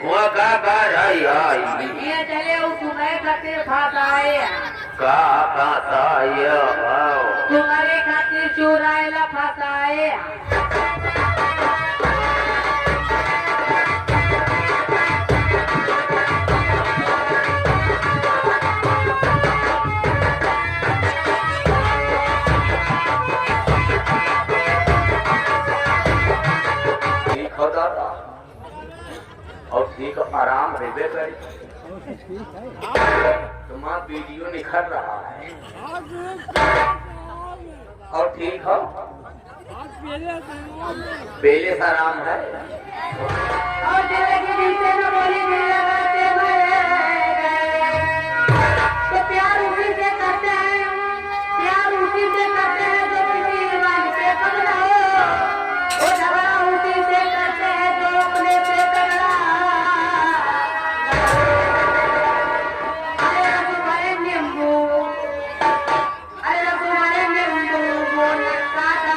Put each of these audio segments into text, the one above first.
वो का रही ये चले तुम्हें खातिर फासाए का फासाय तुम्हारे खातिर चोरायला फासाए और ठीक आराम रेबे करी तुम्हारा वीडियो निखर रहा है और ठीक हो पहले से आराम है और तेरे के दिल से न बोली दिल लगाते तो प्यार उसी से करते हैं प्यार उसी से करते हैं जो किसी ईमान पे तगड़ा हो वो झगड़ा उसी से करते हैं जो अपने पे तगड़ा अरे तुम्हारे नींबू बोल काटा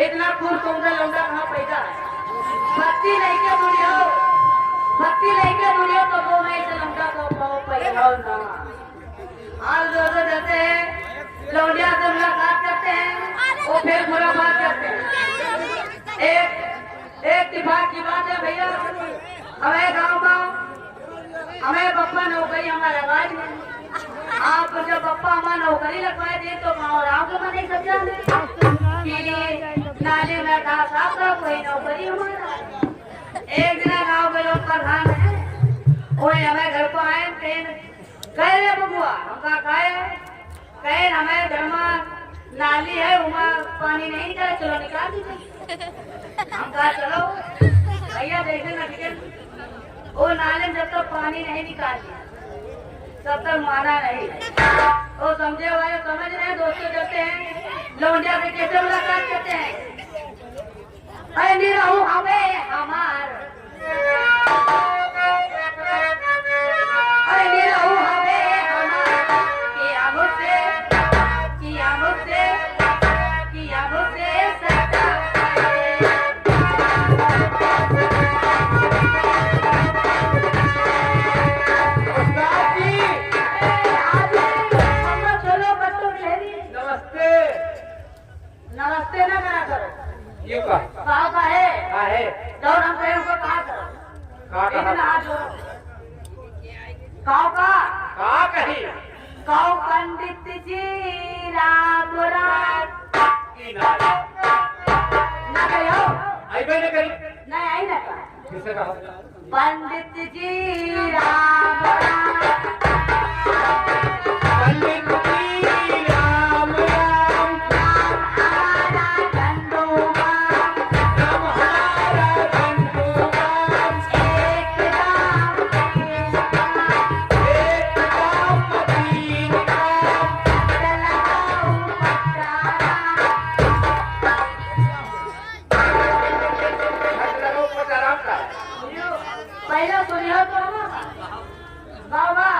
इतना खूब सुंदर लौंडा कहाँ पैदा है भक्ति लेके दुनिया तो वो मैं इसे लौंडा को पाओ पैदा ना आज दोस्तों जैसे लौंडिया से मुलाकात करते हैं वो फिर बुरा बात करते हैं एक इत्तेफाक की बात है भैया हमें गाँव हमें पप्पा नौकरी हमारा राज में आप जब पप्पा हमारा नौकरी लगवाए थे तो गाँव राम को मैंने समझा नाले में था साहब का कोई नौकरी हमारा एक दिन गाँव के लोग प्रधान है वो हमें घर को आए कहे रे बबुआ हमका कहे हमें घर में नाली है वहाँ पानी नहीं निकाले चलो निकाल दीजिए हम कहा चलो भैया देखे ना टिकट वो नाले में जब तक पानी नहीं निकाल दिया तब तक माना नहीं वो समझे वाले समझ रहे हैं दोस्तों चलते हैं लौंडिया से कैसे मुलाकात करते हैं अरे रहू हमें हमार अरे रहू हमें हमार किया मुझसे सच्चा नमस्ते ना करा करो ये का है है और हम कहें काव का कही काव पंडित जी राम राम की नारी ना कहो आई बहने करी नहीं आई ना कहा किसे कहा पंडित जी राम राम पंडित जी राम राम हमारा धंधुमाम राम हमारा धंधुमाम एक राम तीन काम एक काम तीन काम लगाऊं पटारा पहले सुनियो तो बाबा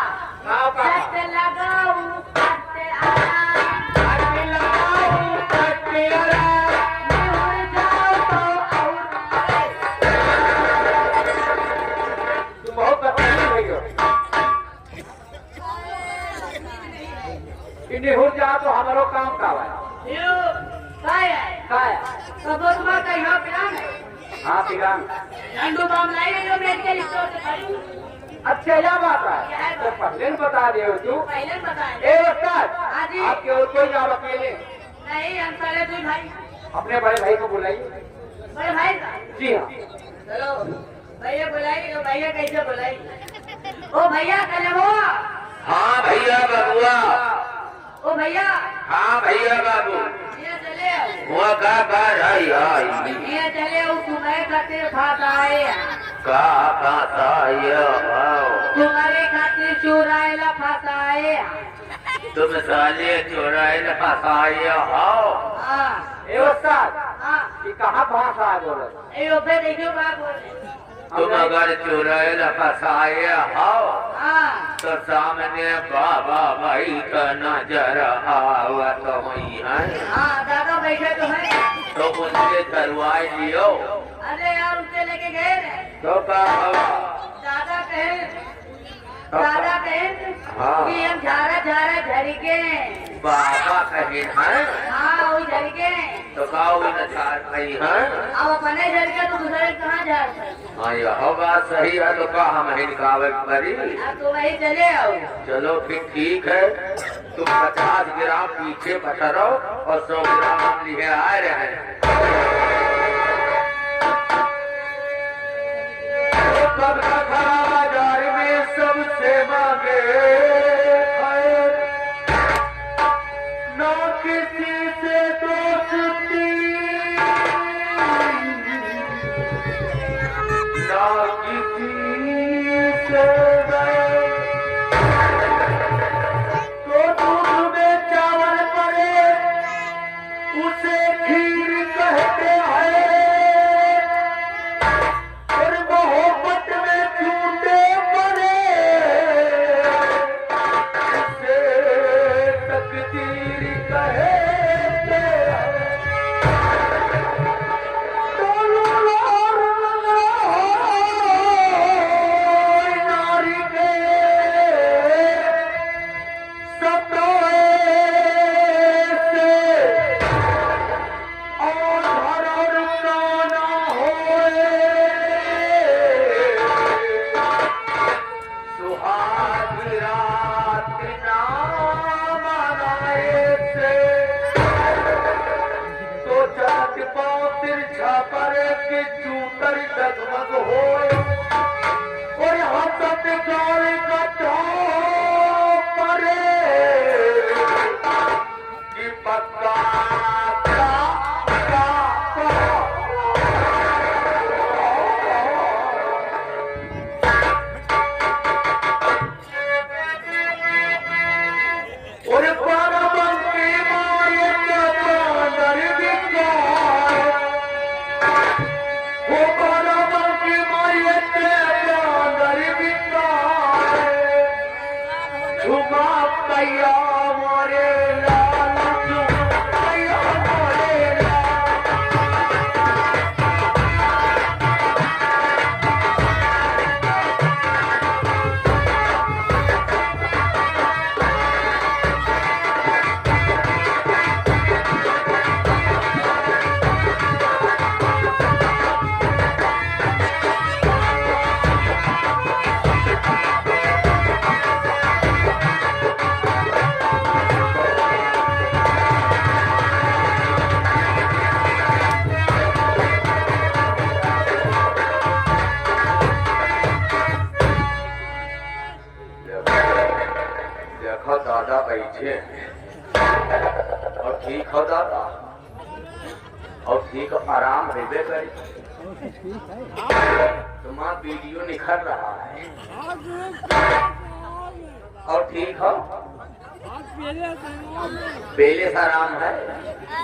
गाँव का सट लगाऊं पट आराम आदमी लगाऊं पटियाला निहुर जाओ तो और तुम बहुत बदमाश भैया इन्हें हो जा तो हमारो काम का है यो काय है काय सबोत मां का यहाँ प्लान है हाँ पिगान अंडू बम लाई जो मेडिकल स्टोर से खरीद अच्छा यह बात है तो पहले न बता दे तू पहले बताएं ए उस्ताद हाँ जी। आपके और कोई जाओ अकेले नहीं हम सारे दुई भाई अपने बड़े भाई को बुलाइए बड़े भाई का जी हाँ चलो भैया बुलाई तो भैया कैसे बुलाई ओ भैया कल वो हाँ भैया बबुआ ओ भैया हाँ भैया बाबू ये चले आओ वो का रही आई ये चले आओ तुम्हारे खातिर भाग आए का ये तुम्हारे खातिर चुराएला फसाए तुम साले चोराए न फसाए हो हाँ ए उस्ताद हाँ ये कहाँ भाषा है बोले ए ओपे देखियो बात बोले तुम अगर चोराए न फसाए हो हाँ तो सामने बाबा भाई का नजर आवत वही है हाँ दादा बैठे तो है तो उनसे करवाए लियो अरे यार उनसे लेके गए रे तो का दादा कहे हाँ। कि हम झारा झरके बाबा कहे हैं हाँ वही झरके तो का न चार कही है अब अपने झरके तो दूसरे कहाँ जा सकते हाँ यह बात सही है तो का हम हिनकावे करी तो वही चले आओ चलो फिर ठीक है तुम 50 ग्राम पीछे बटरो और 100 ग्राम हम लिए आ रहे हैं कब खड़ा बाजार में सबसे मांगे खैर, ना किसी से दोस्ती ना किसी से बैर। तो दूध में चावल पड़े उसे खीर कहते हैं और मोहब्बत में झूठे पड़े उसे तकदीर कहते हैं। नारी के सताए से और भरर काना होए सुहाग रात नाम आए से तो चलत पाँव तिरछा परे कि जूतर डगमग होए और हंसत गाल का परे कि पक्का और बाराबंकी माये के बांदर बिकाए वो बाराबंकी माये के बांदर बिकाए झुमा कैया मारे लाल झुमा कैया मारे लाल देखो दादा बैठे और ठीक हो दादा और ठीक आराम रेबे करी। तुम्हारा वीडियो निखर रहा है और ठीक हो पहले से आराम है।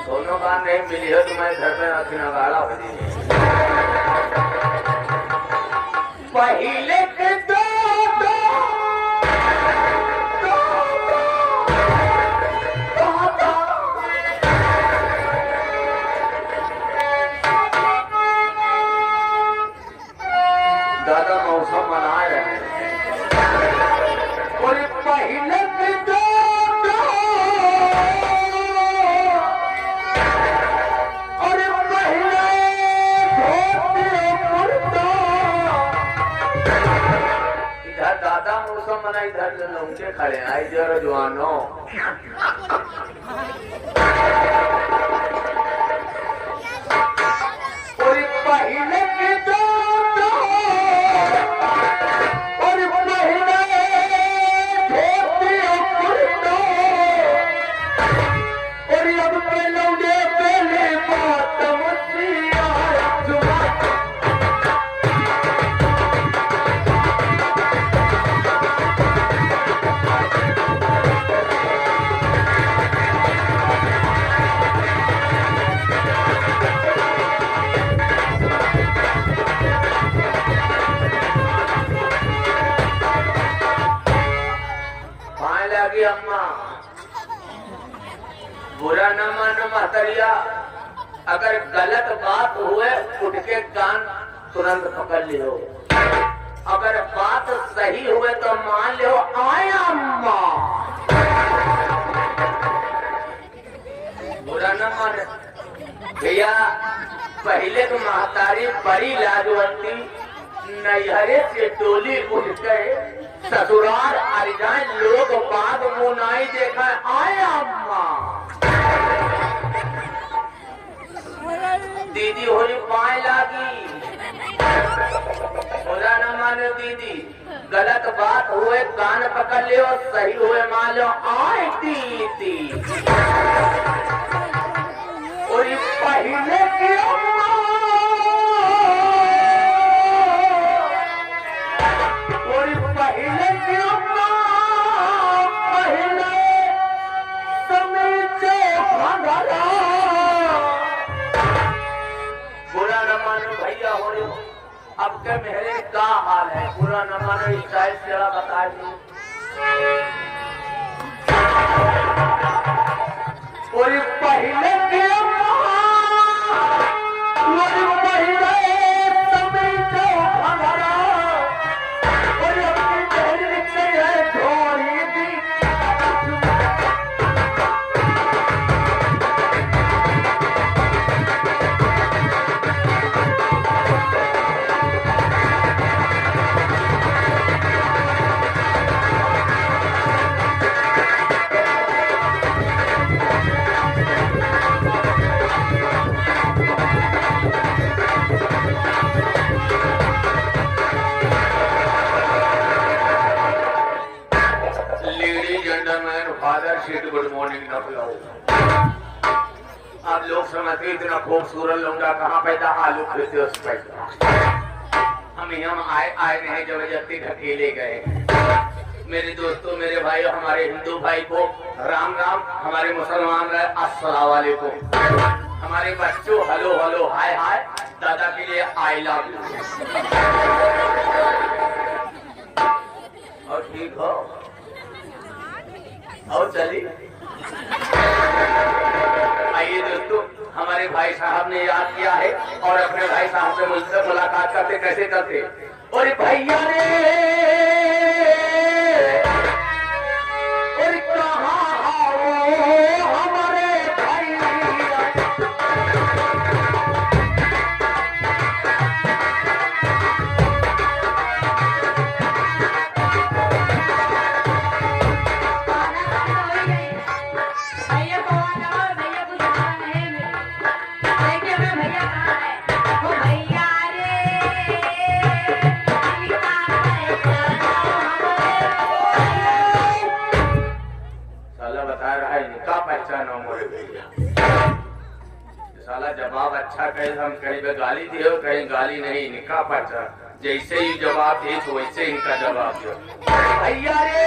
दोनों बार नहीं मिली हो तुम्हारे घर में अखी नगाड़ा हो पहले के दो दादा मौसम मना रहे हैं और पहले के दो और पहले इधर दादा मौसम मना इधर लौंगे खड़े हैं इधर जवानों और पहले के दो अम्मा बुरा न मानो महतरिया अगर गलत बात हुए उठ के कान तुरंत पकड़ लियो अगर बात सही हुए तो मान लो आया अम्मा बुरा न माने भैया पहले तो महतारी बड़ी लाजवंती नैहरे से टोली उठ गए ससुराल आ जाए लोग बात मुनाई देखा आया अम्मा दीदी होली पाए लागी बुरा न मानो दीदी गलत बात हुए कान पकड़ लियो सही हुए मान लो आए दीदी और पहले की अम्मा और पहले की अम्मा पहले समीचे भंगारा बुरा न मानो भैया हो रहे अब के मेरे का हाल है बुरा न मानो स्टाइल से बता दी और पहले की अम्मा और पहले समीचे भंगारा और अपनी मेहरी से है ढोली दी फादर शीट गुड मॉर्निंग न बुलाओ आप लोग समझते इतना खूबसूरत लौंडा कहाँ पैदा आलू खेते उस पैदा हम आए नहीं जबरदस्ती ढकेले गए मेरे दोस्तों मेरे भाइयों हमारे हिंदू भाई को राम राम हमारे मुसलमान अस्सलाम वालेकुम हमारे बच्चों हेलो हेलो हाय हाय दादा के लिए आई लव यू और ठीक हो और चलिए आइए दोस्तों हमारे भाई साहब ने याद किया है और अपने भाई साहब से मुझसे मुलाकात करते कैसे करते और भैया ने और कहाँ हमारे भैया भैया रे अच्छा कहे हम कहीं पे गाली दियो, कहीं गाली नहीं, इनका पचा जैसे ही जवाब दे वैसे इनका जवाब दो। भैया रे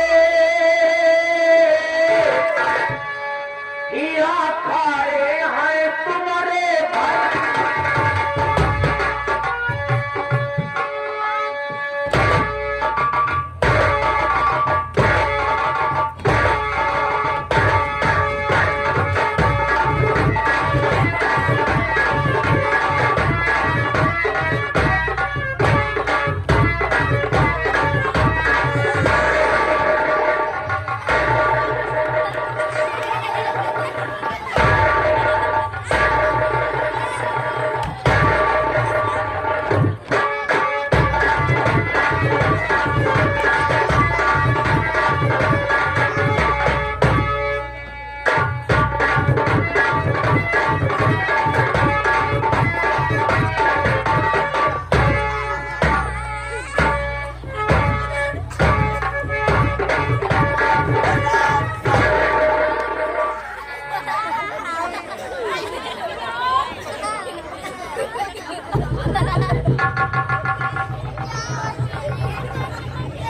या खाए हैं तुम्हारे भाई,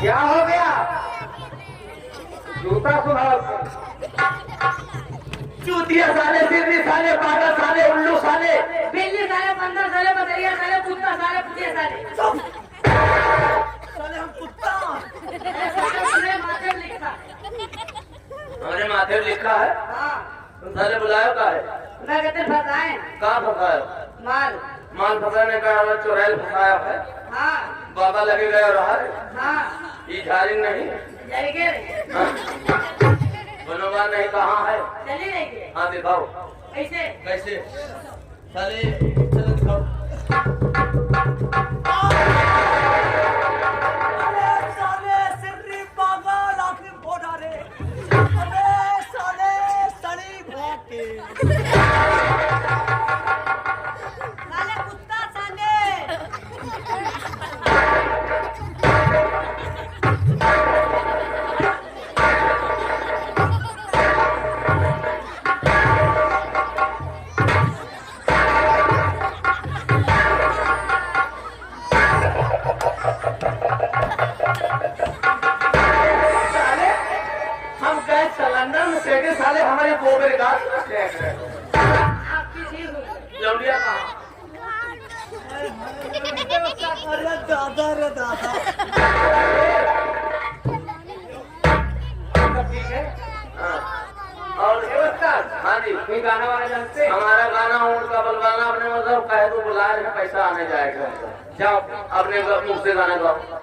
क्या हो गया? जूता सुधार, चूतिया साले, सिरनी साले, पागल साले, उल्लू साले, बिल्ली साले, बंदर साले, बकरिया साले, कुत्ता साले, कुत्ते साले। साले हम कुत्ता। हमारे माथे में लिखा है। हमारे माथे में लिखा है। हाँ। तुम साले बुलायो का है? मैं कहते फंसाए कहाँ फंसायो? माल। माल फंसाने का चुड़ैल फंसाया है। हाँ बाबा लगे गया रहा है। हाँ ये झारी नहीं जाएंगे। बनोबा नहीं कहाँ है? चली जाएंगे। हाँ दिखाओ। कैसे? कैसे साले चलो दिखाओ। अरे साले सिर्री पागल आखिर फोड़ा रे। अरे साले सड़ी भौंके। साले कुत्ता साले। सेठे साले हमारे गोबर गाछ रखे हैं। आपकी चीज हुई। लौंडिया कहाँ? अरे दादा रे दादा। सब ठीक है? हाँ। और हाँ जी, कोई गाना वाला जानते? हमारा गाना उनका बलवाना अपने मतलब कहे तो बुला रहे हैं, पैसा आने जाएगा। जाओ अपने मुंह से गाना गाओ।